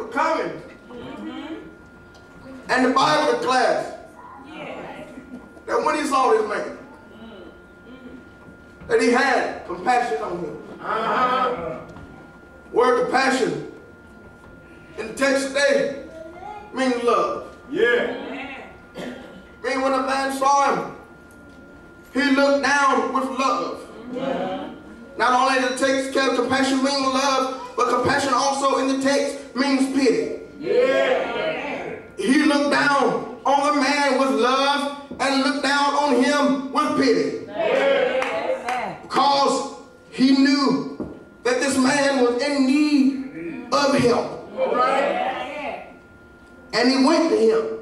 were coming. And the Bible declares that when he saw this man, that he had compassion on him. Word compassion in the text today means love. Yeah. Meaning when a man saw him, he looked down with love. Not only the text compassion means love, but compassion also in the text means pity. He looked down on the man with love and looked down on him with pity. Because he knew that this man was in need of help. And he went to him.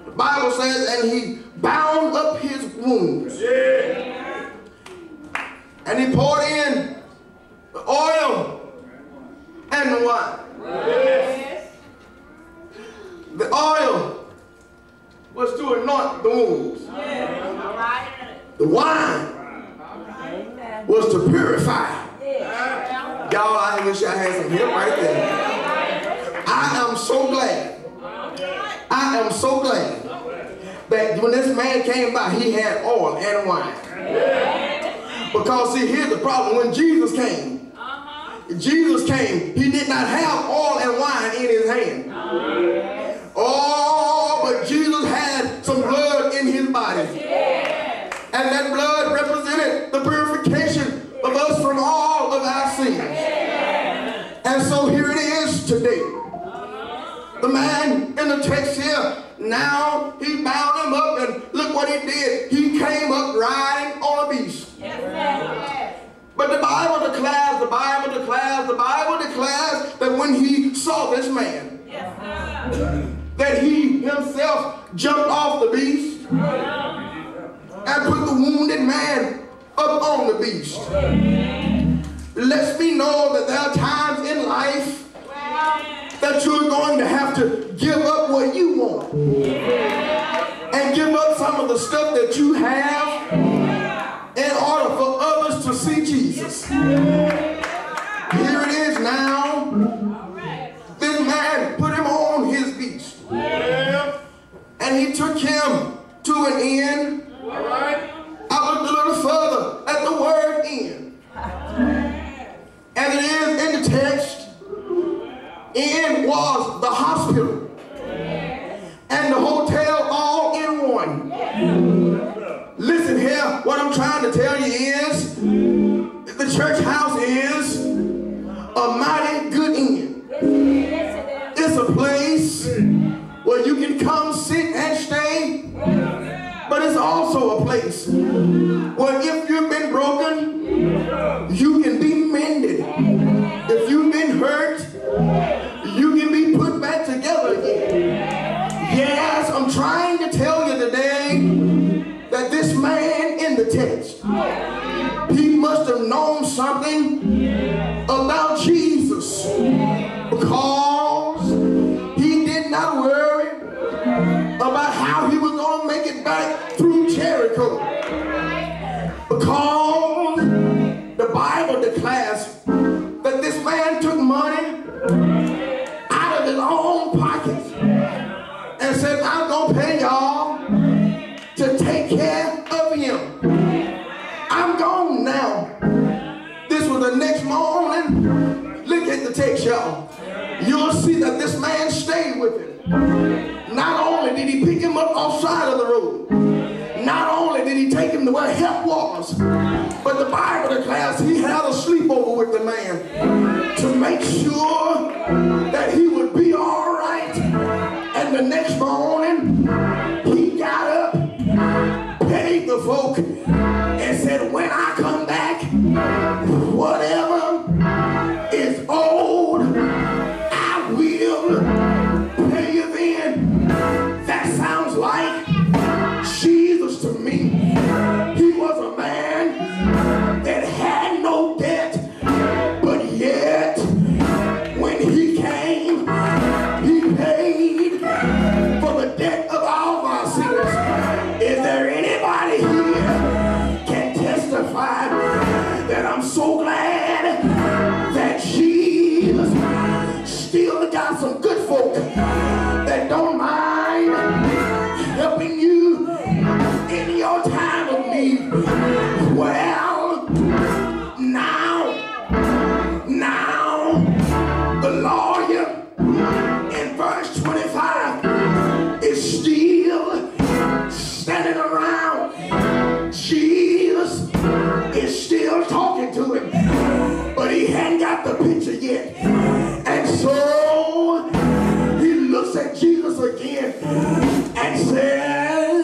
The Bible says, and he bound up his wounds. And he poured in the oil and the wine. The oil was to anoint the wounds. The wine was to purify. Y'all, I wish I had some help right there. I am so glad. I am so glad that when this man came by, he had oil and wine. Because see, here's the problem. When Jesus came, he did not have oil and wine in his hand. Oh, but Jesus had some blood in his body. And that blood represented the purification of us from all of our sins. And so here it is today. The man in the text here, now he bound him up, and look what he did. He came up riding on a beast. But the Bible declares that when he saw this man, that he himself jumped off the beast and put the wounded man up on the beast. Lets me know that there are times in life that you're going to have to give up what you want and give up some of the stuff that you have in order for others to see Jesus. Here it is now. This man put him on his beast. And he took him to an inn. I looked a little further at the word inn. And it is in the text. Inn was the hospital and the hotel all in one. Listen here, what I'm trying to tell you is the church house is a mighty good inn. It's a place where you can come sit and stay, but it's also a place where if you've been broken, you can be mended. If you've been hurt, you can be put back together again. Yes, I'm trying to tell you today that this man in the text, he must have known something about Jesus, because he did not worry about how he was going to make it back through Jericho, because the Bible declares that this man took money out of his own pockets and said, I'm going to pay y'all to take care of him. I'm gone now. This was the next morning. Look at the text, y'all. You'll see that this man stayed with him. Not only did he pick him up off side of the road, not only did he take him to where help was, but the Bible declares he had a sleepover with the man to make sure that he would be all right. And the next morning, he got up, paid the folk, and said, when I come back, whatever is owed, I will pay you then. That sounds like Jesus to me. He was a man that had no debt, but yet when he came got some good folk that don't mind helping you in your time of need. Well, now, the lawyer in verse 25 is still standing around. Jesus is still talking to him, but he hadn't got the picture yet. And so he looks at Jesus again and says,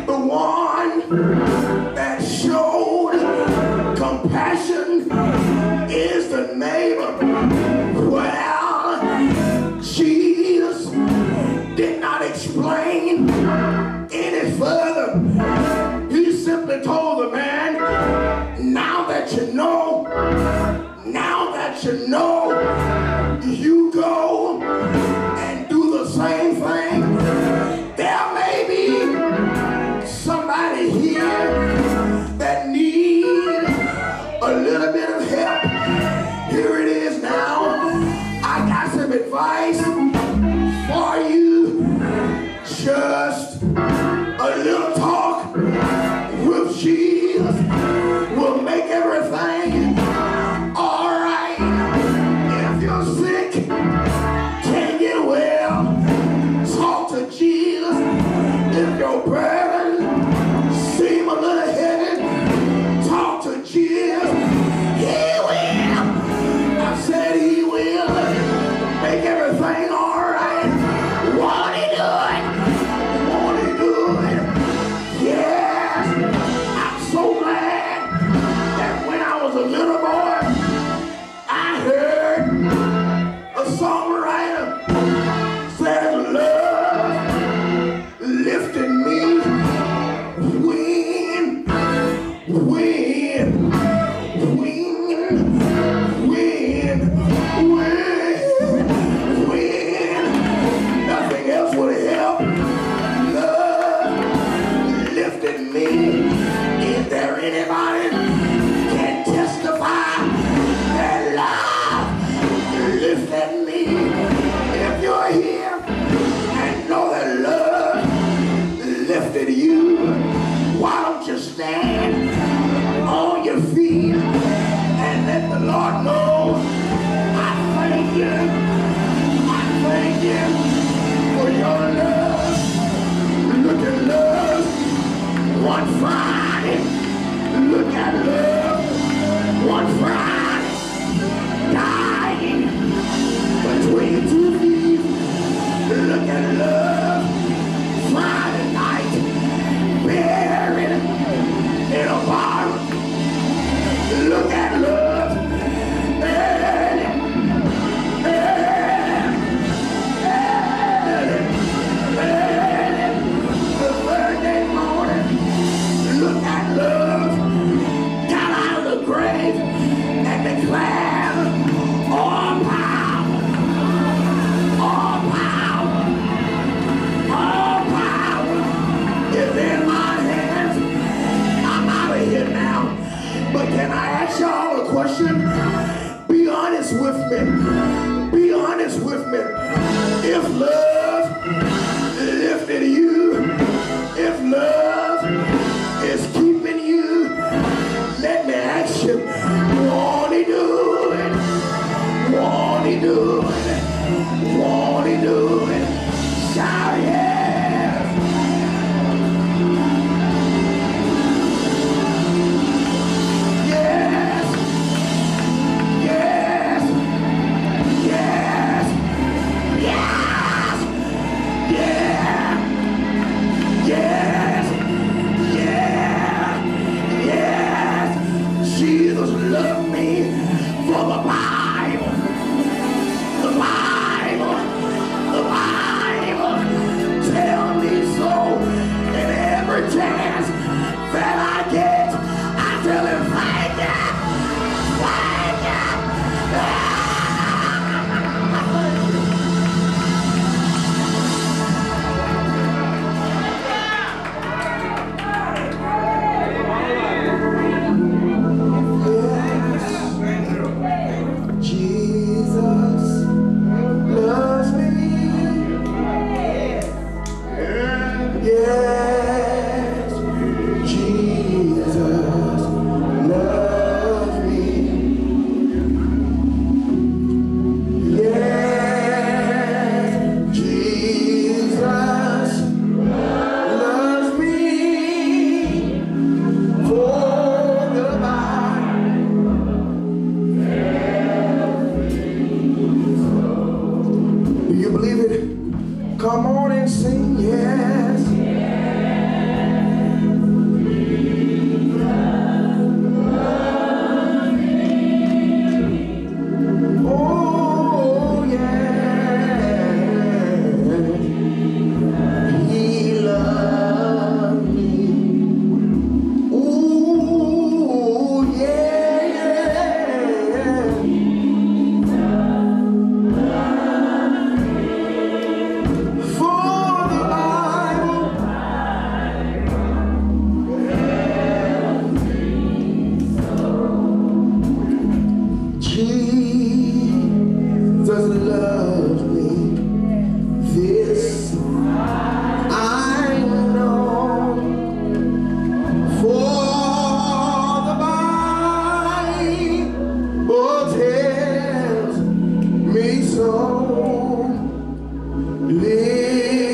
the one that showed compassion is the neighbor. Well, Jesus did not explain any further. He simply told the man, now that you know, you go and do the same thing. There may be somebody here that needs a little bit of help. Here it is now. I got some advice for you. Just a little talk with Jesus will make everything all right. If you're sick, can't get well, talk to Jesus. If your burden seem a little heavy, talk to Jesus. He will. I said he will make everything all right. Won't he do it? Won't he do it? Yes. I'm so glad that when I was a little boy, I heard a songwriter said love lifted me when nothing else would help. Love lifted me. Is there anybody can testify that love lifted me? If you're here and know that love lifted you, why don't you stand on your feet and let the Lord know, I thank you for your love. Look at love one Friday. Look at love one Friday. Dying between two feet. Look at love Friday night. Buried in a bottle. Look at love early the Thursday morning. Look at love got out of the grave and declared all power is in my hands. I'm out of here now. But can I ask y'all a question? Be honest with me. Be honest with me. If love lifted you, if love is keeping you, let me ask you, won't he do it? Won't he do it? Won't he do it? Shout yes. Jesus loved me for the Bible Come on and sing, yes. Oh, yeah. He loved me. Ooh, yeah. For the Bible Jesus loves me. This I know. For the Bible tells me so.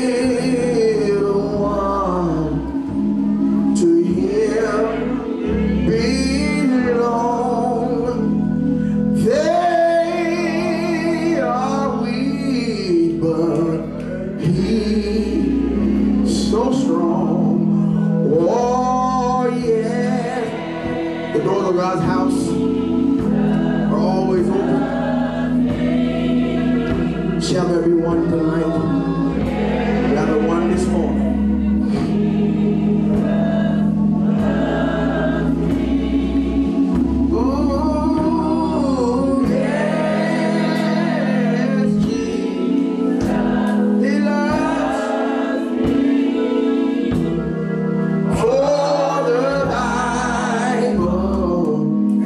Little one, to him belong. They are weak, but he's so strong. Oh, yeah. The doors of God's house are always open. Shall there be one tonight? Another one this morning. Ooh, yes, Jesus, He loves me. For the Bible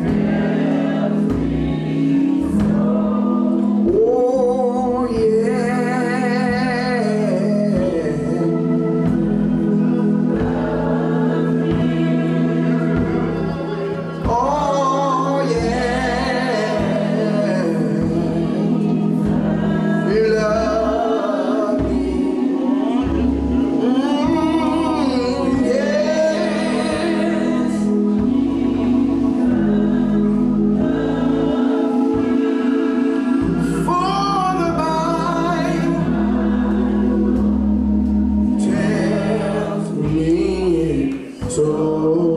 tells me so. Oh, yeah. Oh, yeah. He loves me. Yes. For the Bible tells me so.